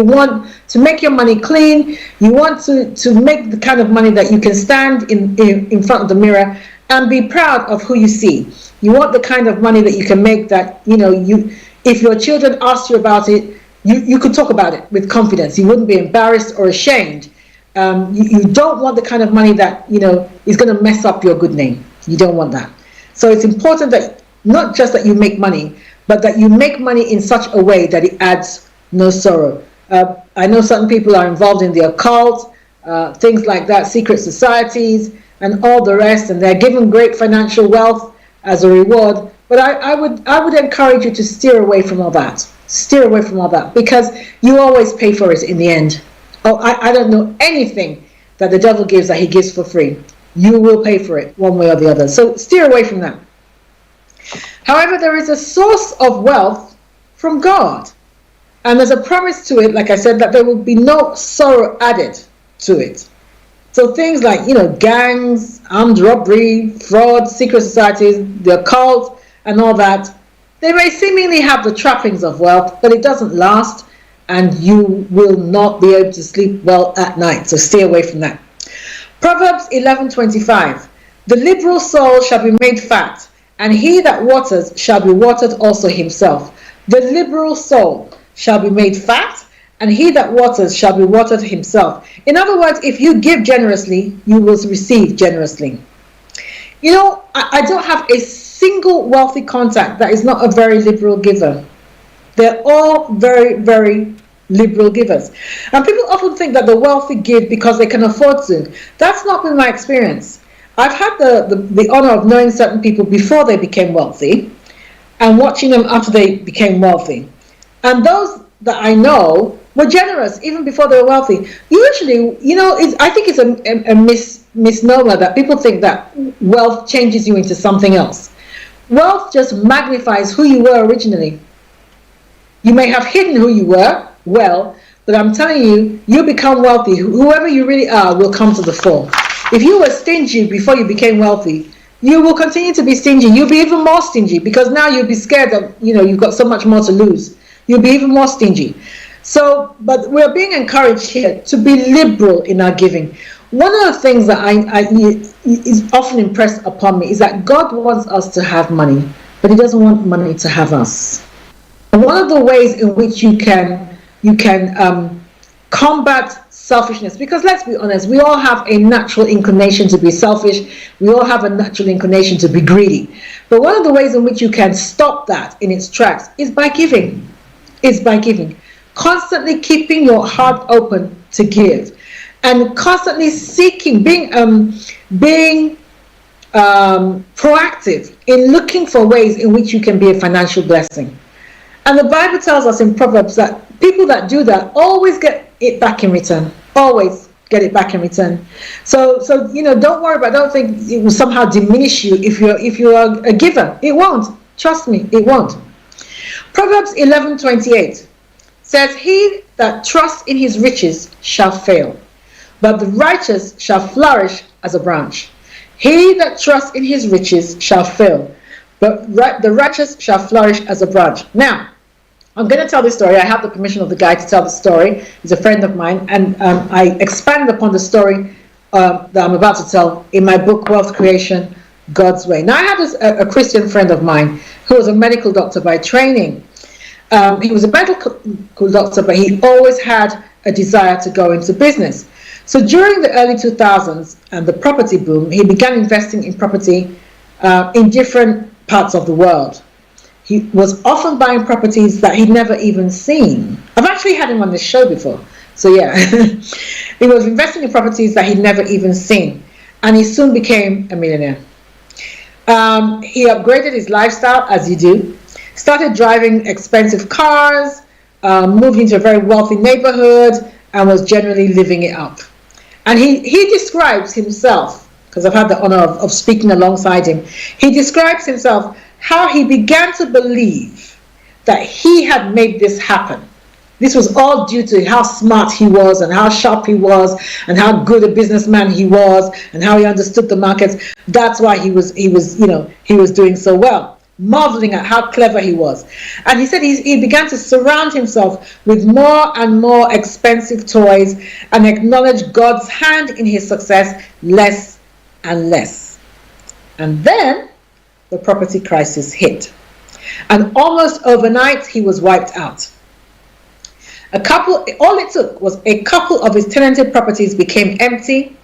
want to make your money clean. You want to make the kind of money that you can stand in front of the mirror and be proud of who you see. You want the kind of money that you can make that, you know, if your children asked you about it, you could talk about it with confidence. You wouldn't be embarrassed or ashamed. You don't want the kind of money that, you know, is going to mess up your good name. You don't want that. So it's important that not just that you make money, but that you make money in such a way that it adds no sorrow. I know certain people are involved in the occult, things like that, secret societies, and all the rest, and they're given great financial wealth as a reward. But I would encourage you to steer away from all that. Steer away from all that, because you always pay for it in the end. Oh, I don't know anything that the devil gives that he gives for free. You will pay for it one way or the other. So steer away from that. However, there is a source of wealth from God. And there's a promise to it, like I said, that there will be no sorrow added to it. So things like, you know, gangs, armed robbery, fraud, secret societies, the occult, and all that, they may seemingly have the trappings of wealth, but it doesn't last, and you will not be able to sleep well at night. So stay away from that. Proverbs 11:25. The liberal soul shall be made fat, and he that waters shall be watered also himself. The liberal soul shall be made fat, and he that waters shall be watered himself. In other words, if you give generously, you will receive generously. You know, I don't have a single wealthy contact that is not a very liberal giver. They're all very, very liberal givers. And people often think that the wealthy give because they can afford to. That's not been my experience. I've had the honor of knowing certain people before they became wealthy and watching them after they became wealthy. And those that I know were generous even before they were wealthy. Usually, you know, I think it's a misnomer that people think that wealth changes you into something else. Wealth just magnifies who you were originally. You may have hidden who you were well, but I'm telling you, you become wealthy. Whoever you really are will come to the fore. If you were stingy before you became wealthy, you will continue to be stingy. You'll be even more stingy because now you'll be scared that, you know, you've got so much more to lose. You'll be even more stingy. So, but we're being encouraged here to be liberal in our giving. one of the things that is often impressed upon me is that God wants us to have money, but He doesn't want money to have us. And one of the ways in which you can combat selfishness, because let's be honest, we all have a natural inclination to be selfish. We all have a natural inclination to be greedy. But one of the ways in which you can stop that in its tracks is by giving. Constantly keeping your heart open to give, and constantly seeking, being proactive in looking for ways in which you can be a financial blessing. And the Bible tells us in Proverbs that people that do that always get it back in return. Always get it back in return. So don't worry about it. Don't think it will somehow diminish you if you're a giver. It won't. Trust me, it won't. Proverbs 11:28 says, "He that trusts in his riches shall fail, but the righteous shall flourish as a branch." He that trusts in his riches shall fail, but the righteous shall flourish as a branch. Now, I'm going to tell this story. I have the permission of the guy to tell the story. He's a friend of mine, and I expanded upon the story that I'm about to tell in my book, Wealth Creation, God's Way. Now, I had a Christian friend of mine who was a medical doctor by training. He was a medical doctor, but he always had a desire to go into business. So during the early 2000s and the property boom, he began investing in property in different parts of the world. He was often buying properties that he'd never even seen. I've actually had him on this show before. So yeah, he was investing in properties that he'd never even seen. And he soon became a millionaire. He upgraded his lifestyle, as you do, started driving expensive cars, moved into a very wealthy neighborhood, and was generally living it up. And he describes himself, because I've had the honor of speaking alongside him, he describes himself how he began to believe that he had made this happen. This was all due to how smart he was and how sharp he was and how good a businessman he was and how he understood the markets. That's why he was doing so well, marveling at how clever he was. And he said he began to surround himself with more and more expensive toys and acknowledge God's hand in his success less and less. And then the property crisis hit. And almost overnight, he was wiped out. All it took was a couple of his tenanted properties became empty,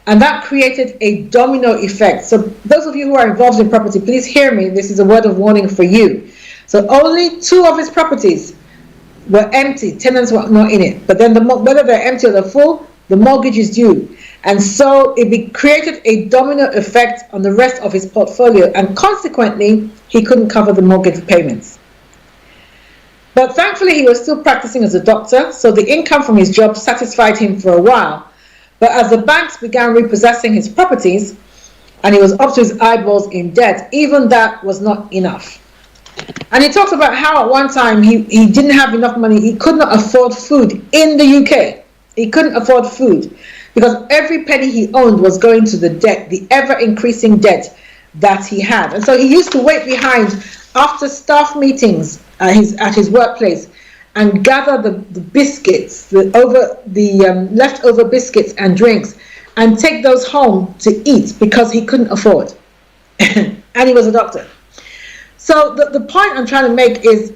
and that created a domino effect. So those of you who are involved in property, please hear me. This is a word of warning for you. So only 2 of his properties were empty. Tenants were not in it. But then whether they're empty or they're full, the mortgage is due. And so it created a domino effect on the rest of his portfolio, and consequently, he couldn't cover the mortgage payments. But thankfully, he was still practicing as a doctor, so the income from his job satisfied him for a while. But as the banks began repossessing his properties, and he was up to his eyeballs in debt, even that was not enough. And he talks about how at one time he didn't have enough money. He could not afford food in the UK. He couldn't afford food because every penny he owned was going to the debt, the ever-increasing debt that he had. And so he used to wait behind after staff meetings at his workplace and gather the biscuits, the leftover biscuits and drinks, and take those home to eat because he couldn't afford. And he was a doctor. So the point I'm trying to make is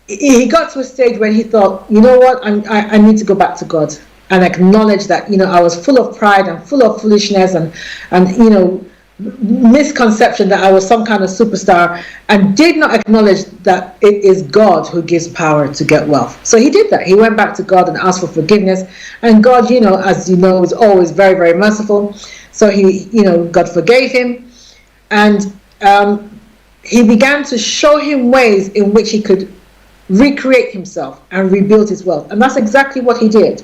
he got to a stage when he thought, you know what, I need to go back to God and acknowledge that, I was full of pride and full of foolishness and misconception that I was some kind of superstar, and did not acknowledge that it is God who gives power to get wealth. So he did that. He went back to God and asked for forgiveness, and God, as you know, is always very, very merciful. So God forgave him, and he began to show him ways in which he could recreate himself and rebuild his wealth. And that's exactly what he did.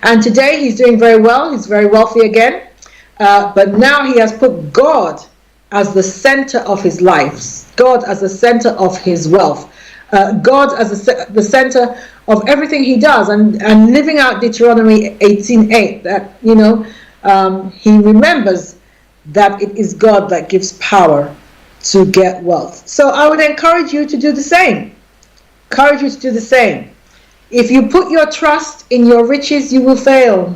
And today he's doing very well. He's very wealthy again. But now he has put God as the center of his life, God as the center of his wealth, God as the center of everything he does, and living out Deuteronomy 18:8, that he remembers that it is God that gives power to get wealth. So I would encourage you to do the same. If you put your trust in your riches, you will fail.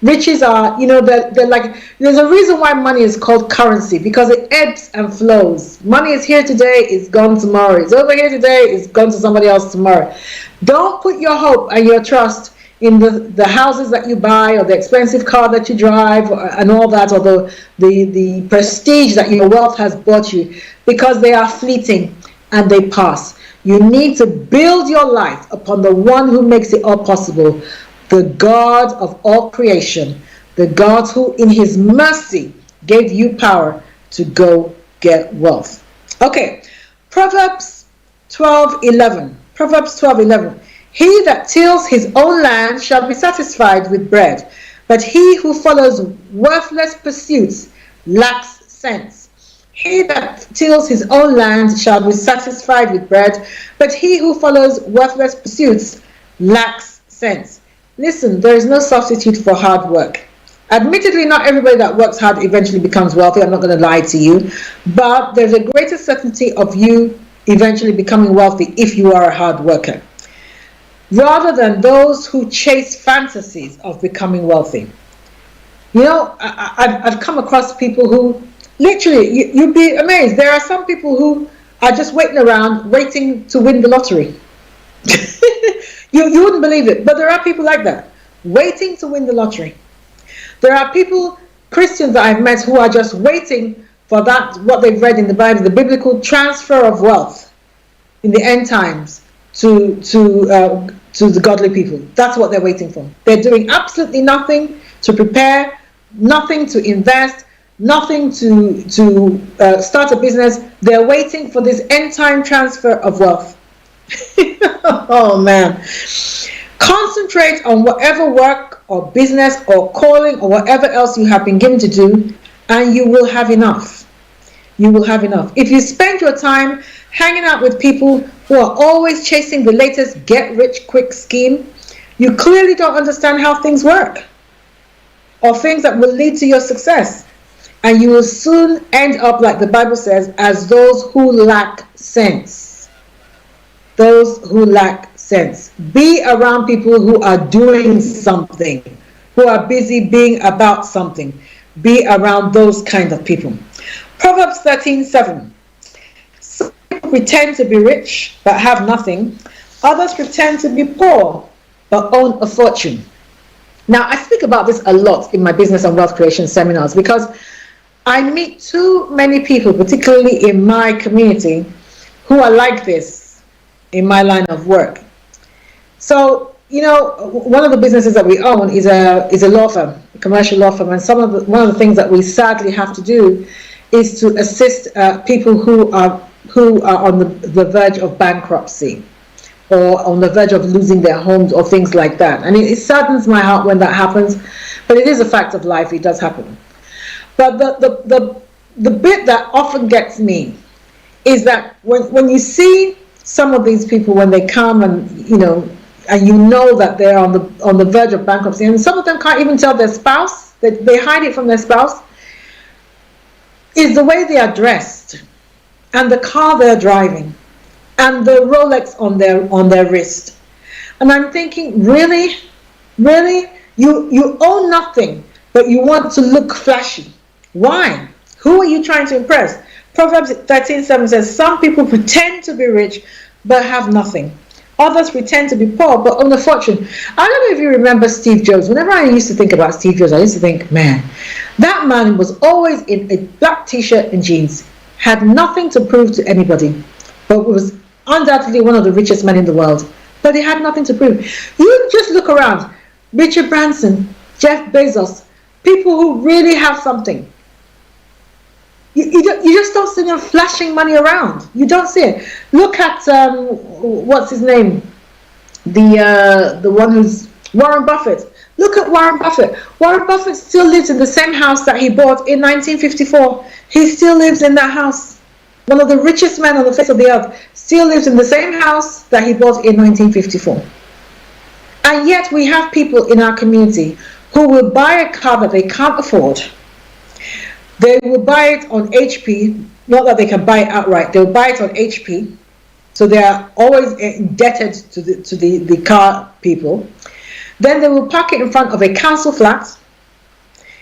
Riches are, they're like, there's a reason why money is called currency, because it ebbs and flows. Money is here today, it's gone tomorrow. It's over here today, it's gone to somebody else tomorrow. Don't put your hope and your trust in the houses that you buy, or the expensive car that you drive, and all that, or the prestige that your wealth has bought you, because they are fleeting and they pass. You need to build your life upon the one who makes it all possible, the God of all creation, the God who in his mercy gave you power to go get wealth. Okay, Proverbs 12:11. Proverbs 12:11. He that tills his own land shall be satisfied with bread, but he who follows worthless pursuits lacks sense. He that tills his own land shall be satisfied with bread, but he who follows worthless pursuits lacks sense. Listen, there is no substitute for hard work. Admittedly, not everybody that works hard eventually becomes wealthy. I'm not going to lie to you. But there's a greater certainty of you eventually becoming wealthy if you are a hard worker, rather than those who chase fantasies of becoming wealthy. I've come across people who, literally, you'd be amazed. There are some people who are just waiting around, waiting to win the lottery. You wouldn't believe it, but there are people like that, waiting to win the lottery. There are people, Christians that I've met, who are just waiting for that, what they've read in the Bible, the biblical transfer of wealth in the end times to the godly people. That's what they're waiting for. They're doing absolutely nothing to prepare, nothing to invest, nothing to start a business. They're waiting for this end time transfer of wealth. Oh man. Concentrate on whatever work or business or calling or whatever else you have been given to do, and you will have enough. You will have enough. If you spend your time hanging out with people who are always chasing the latest get-rich-quick scheme, you clearly don't understand how things work, or things that will lead to your success. And you will soon end up, like the Bible says, as those who lack sense. Those who lack sense. Be around people who are doing something, who are busy being about something. Be around those kind of people. Proverbs 13:7. Some people pretend to be rich but have nothing. Others pretend to be poor but own a fortune. Now, I speak about this a lot in my business and wealth creation seminars, because I meet too many people, particularly in my community, who are like this in my line of work. So, one of the businesses that we own is a law firm, a commercial law firm, and one of the things that we sadly have to do is to assist people who are on the verge of bankruptcy, or on the verge of losing their homes, or things like that. And it saddens my heart when that happens, but it is a fact of life. It does happen. But the bit that often gets me is that when you see some of these people, when they come and that they're on the verge of bankruptcy, and some of them can't even tell their spouse, they hide it from their spouse, is the way they are dressed, and the car they're driving, and the Rolex on their wrist. And I'm thinking, really, you own nothing, but you want to look flashy. Why? Who are you trying to impress? Proverbs 13:7 says, some people pretend to be rich but have nothing. Others pretend to be poor but own a fortune. I don't know if you remember Steve Jobs. Whenever I used to think about Steve Jobs, I used to think, man, that man was always in a black t-shirt and jeans, had nothing to prove to anybody, but was undoubtedly one of the richest men in the world. But he had nothing to prove. You just look around. Richard Branson, Jeff Bezos, people who really have something. You just don't see them flashing money around. You don't see it. Look at what's his name, the one who's Warren Buffett. Look at Warren Buffett. Warren Buffett still lives in the same house that he bought in 1954. He still lives in that house. One of the richest men on the face of the earth still lives in the same house that he bought in 1954. And yet we have people in our community who will buy a car that they can't afford. They will buy it on HP, not that they can buy it outright. They'll buy it on HP, so they are always indebted to the car people. Then they will park it in front of a council flat,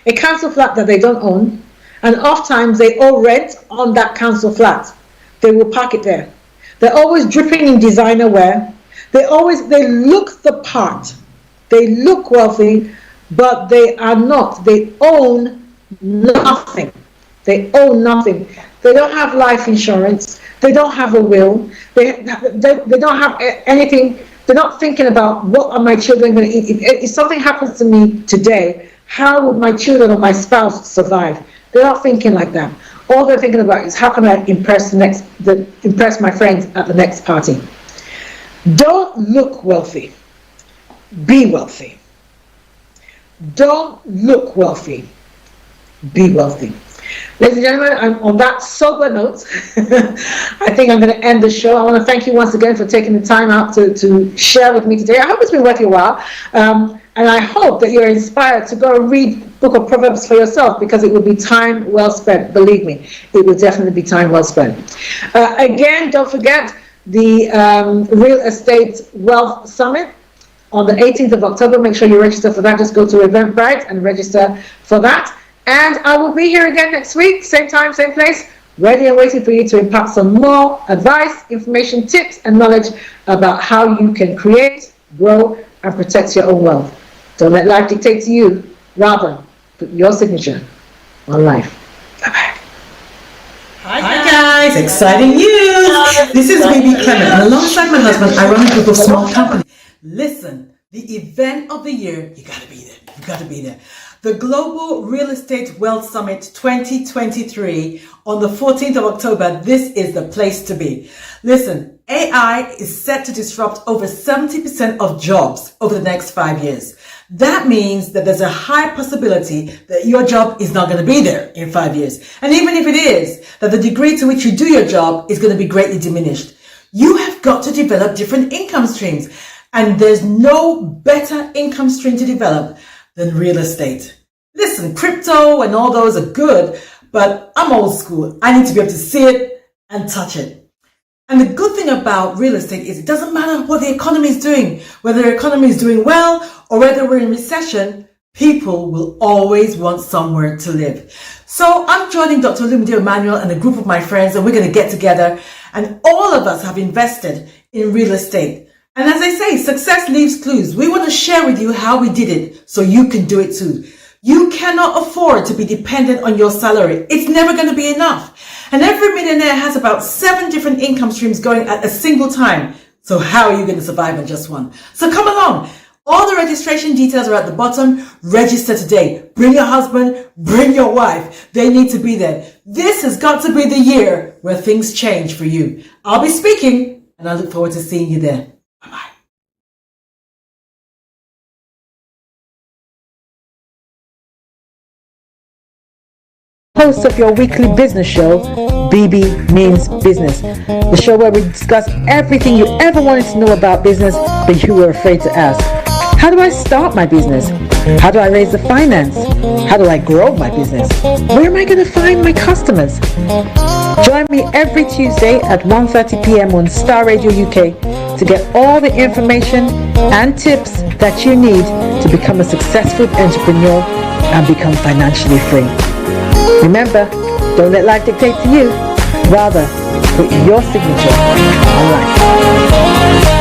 a council flat that they don't own, and oftentimes they owe rent on that council flat. They will park it there. They're always dripping in designer wear. They look the part. They look wealthy, but they are not. They own nothing. They own nothing. They don't have life insurance. They don't have a will. They don't have anything. They're not thinking about what are my children going to eat. If something happens to me today, how would my children or my spouse survive? They're not thinking like that. All they're thinking about is how can I impress my friends at the next party. Don't look wealthy. Be wealthy. Don't look wealthy. Be wealthy. Ladies and gentlemen, on that sober note, I think I'm going to end the show. I want to thank you once again for taking the time out to share with me today. I hope it's been worth your while. And I hope that you're inspired to go and read Book of Proverbs for yourself, because it will be time well spent. Believe me, it will definitely be time well spent. Again, don't forget the Real Estate Wealth Summit on the 18th of October. Make sure you register for that. Just go to Eventbrite and register for that. And I will be here again next week, same time, same place, ready and waiting for you to impart some more advice, information, tips, and knowledge about how you can create, grow, and protect your own wealth. Don't let life dictate to you. Rather, put your signature on life. Bye-bye. Hi guys, exciting news! This is Bebe Clement, and alongside my husband, I run a group of small companies. Listen, the event of the year, you gotta be there. You gotta be there. The Global Real Estate Wealth Summit 2023 on the 14th of October. This is the place to be. Listen, AI is set to disrupt over 70% of jobs over the next 5 years. That means that there's a high possibility that your job is not going to be there in 5 years. And even if it is, that the degree to which you do your job is going to be greatly diminished. You have got to develop different income streams. And there's no better income stream to develop than real estate. Listen, crypto and all those are good, but I'm old school. I need to be able to see it and touch it. And the good thing about real estate is it doesn't matter what the economy is doing, whether the economy is doing well or whether we're in recession, people will always want somewhere to live. So I'm joining Dr. Olumide Emmanuel and a group of my friends, and we're going to get together, and all of us have invested in real estate. And as I say, success leaves clues. We want to share with you how we did it so you can do it too. You cannot afford to be dependent on your salary. It's never going to be enough. And every millionaire has about 7 different income streams going at a single time. So how are you going to survive on just one? So come along. All the registration details are at the bottom. Register today. Bring your husband, bring your wife. They need to be there. This has got to be the year where things change for you. I'll be speaking, and I look forward to seeing you there. Bye-bye. Host of your weekly business show, Bebe Means Business, the show where we discuss everything you ever wanted to know about business but you were afraid to ask. How do I start my business? How do I raise the finance? How do I grow my business? Where am I going to find my customers? Join me every Tuesday at 1:30 p.m. on Star Radio UK to get all the information and tips that you need to become a successful entrepreneur and become financially free. Remember, don't let life dictate to you. Rather, put your signature on life.